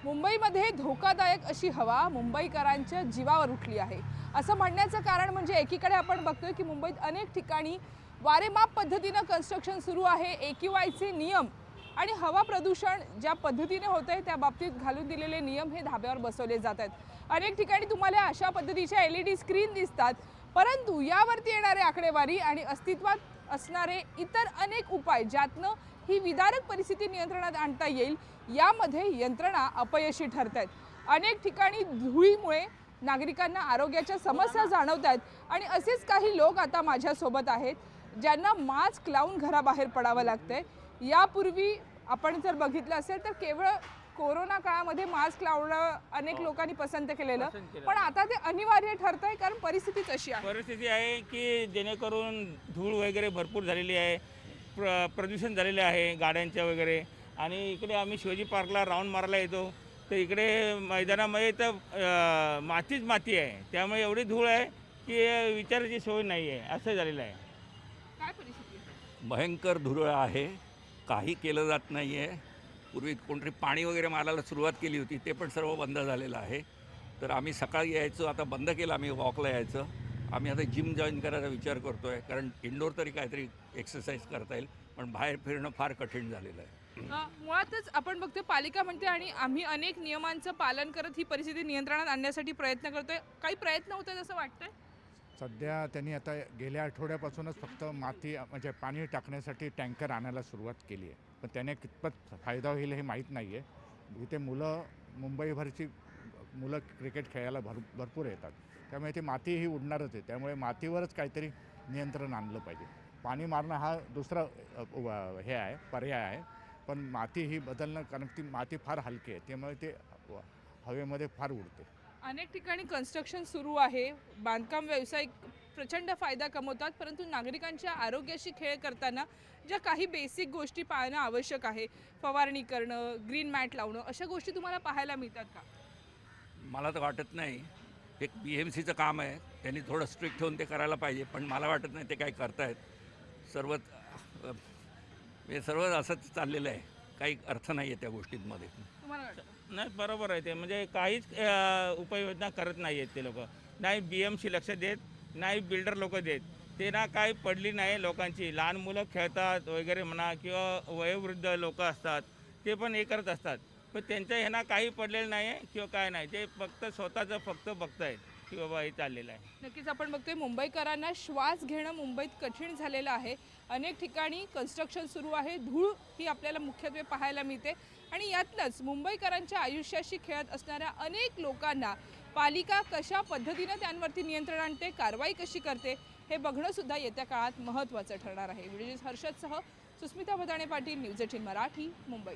मुंबईमध्ये धोकादायक अशी हवा मुंबईकरांच्या जीवावर उठली आहे। असं म्हणण्याचं कारण म्हणजे एकीकडे आपण बघतोय की मुंबईत अनेक ठिकाणी वारेमाप पद्धतीने कन्स्ट्रक्शन सुरू आहे। AQIचे नियम आणि हवा प्रदूषण ज्या पद्धतीने होतंय त्या बाबतीत घालून दिलेले नियम हे धाब्यावर बसवले जात आहेत। अनेक ठिकाणी तुम्हाला अशा पद्धतीच्या LED स्क्रीन दिसतात, परंतु यावरती येणारे आकडेवारी आणि अस्तित्वात असणारे इतर अनेक उपाय ज्यातनं ही विदारक परिस्थिती नियंत्रणात आणता येईल यामध्ये यंत्रणा अपयशी ठरत आहेत। अनेक ठिकाणी धुळीमुळे नागरिकांना आरोग्याच्या समस्या जाणवत आहेत आणि असेच काही लोक आता माझ्यासोबत आहेत ज्यांना मास्क लावून घराबाहेर पडावं लागतंय। यापूर्वी आपण जर बघितलं असेल तर केवळ कोरोना काळामध्ये मास्क लावणं अनेक लोकांनी पसंत केलेलं, पण आता ते अनिवार्य ठरतंय कारण परिस्थितीच अशी आहे। परिस्थिती आहे की जेणेकरून धूळ वगैरे भरपूर झालेली आहे, प्रदूषण झालेले आहे गाड्यांच्या वगैरे। आणि इकडे आम्ही शिवाजी पार्कला राऊंड मारायला येतो तर इकडे मैदानामध्ये तर मातीच माती आहे, त्यामुळे एवढी धूळ आहे की विचारायची सोय नाही आहे, असं झालेलं आहे। काय परिस्थिती आहे? भयंकर धूळ आहे, काही केलं जात नाही आहे। पूर्वी कोणतरी पाणी वगैरे मारायला सुरुवात केली होती, ते पण सर्व बंद झालेलं आहे। तर आम्ही सकाळी यायचो, आता बंद केलं, आम्ही वॉकला यायचं। आम्ही आता जिम जॉईन करायचा विचार करतो आहे, कारण इंडोर तरी काहीतरी एक्सरसाइज करता येईल, पण बाहेर फिरणं फार कठीण झालेलं आहे। मुळातच आपण बघतोय पालिका म्हणते आणि आम्ही अनेक नियमांचं पालन करत ही परिस्थिती नियंत्रणात आणण्यासाठी प्रयत्न करतोय। काही प्रयत्न होत आहेत असं वाटतंय? सध्या त्यांनी आता गेल्या आठवड्यापासूनच फक्त माती म्हणजे पाणी टाकण्यासाठी टँकर आणायला सुरुवात केली आहे, पण त्याने कितपत फायदा होईल हे माहीत नाही आहे। इथे मुंबईभरची मुलं क्रिकेट खेळायला भरपूर येतात, त्यामुळे ती माती ही उडणारच आहे। त्यामुळे मातीवरच काहीतरी नियंत्रण आणलं पाहिजे। पाणी मारणं हा दुसरा हे आहे, पर्याय आहे, पण माती ही बदलणं, कारण ती माती फार हलकी आहे, त्यामुळे ते हवेमध्ये फार उडते। अनेक ठिकाणी कन्स्ट्रक्शन सुरू आहे, बांधकाम व्यावसायिक प्रचंड फायदा कमवतात, परंतु नागरिकांच्या आरोग्याशी खेळ करताना ज्या काही बेसिक गोष्टी पाळणं आवश्यक आहे, फवारणी करणं, ग्रीन मॅट लावणं, अशा गोष्टी तुम्हाला पाहायला मिळतात का? मला तर वाटत नाही। एक BMCचं काम आहे, त्यांनी थोडं स्ट्रिक्ट होऊन ते करायला पाहिजे, पण मला वाटत नाही ते काय करतायत। हे सर्व असंच चाललेलं आहे, काही अर्थ नाही आहे त्या गोष्टींमध्ये। तुम्हाला वाटतं? नाही, बरोबर आहे ते, म्हणजे काहीच उपाययोजना करत नाही आहेत ते लोक। नाही BMC लक्ष देत, नाही बिल्डर लोक देत। ते ना काही पडली नाही लोकांची, लहान मुलं खेळतात वगैरे म्हणा किंवा वयोवृद्ध लोक असतात ते पण हे करत असतात, पण त्यांच्या ह्यांना काही पडलेलं नाही आहे किंवा काय नाही, ते फक्त स्वतःचं फक्त बघतायत की बाबा हे चाललेलं आहे। नक्कीच आपण बघतोय मुंबईकरांना श्वास घेणं मुंबईत कठीण झालेलं आहे। अनेक ठिकाणी कन्स्ट्रक्शन सुरू आहे, धूळ ही आपल्याला मुख्यत्वे पाहायला मिळते आणि यातनंच मुंबईकरांच्या आयुष्याशी खेळत असणाऱ्या अनेक लोकांना पालिका कशा पद्धतीने त्यांवरती नियंत्रण आणते, कारवाई कशी करते हे बघणं सुद्धा येत्या काळात महत्त्वाचं ठरणार आहे। व्हिडिओ हर्षदसह सुस्मिता भदाणे पाटील, न्यूज 18 मराठी, मुंबई।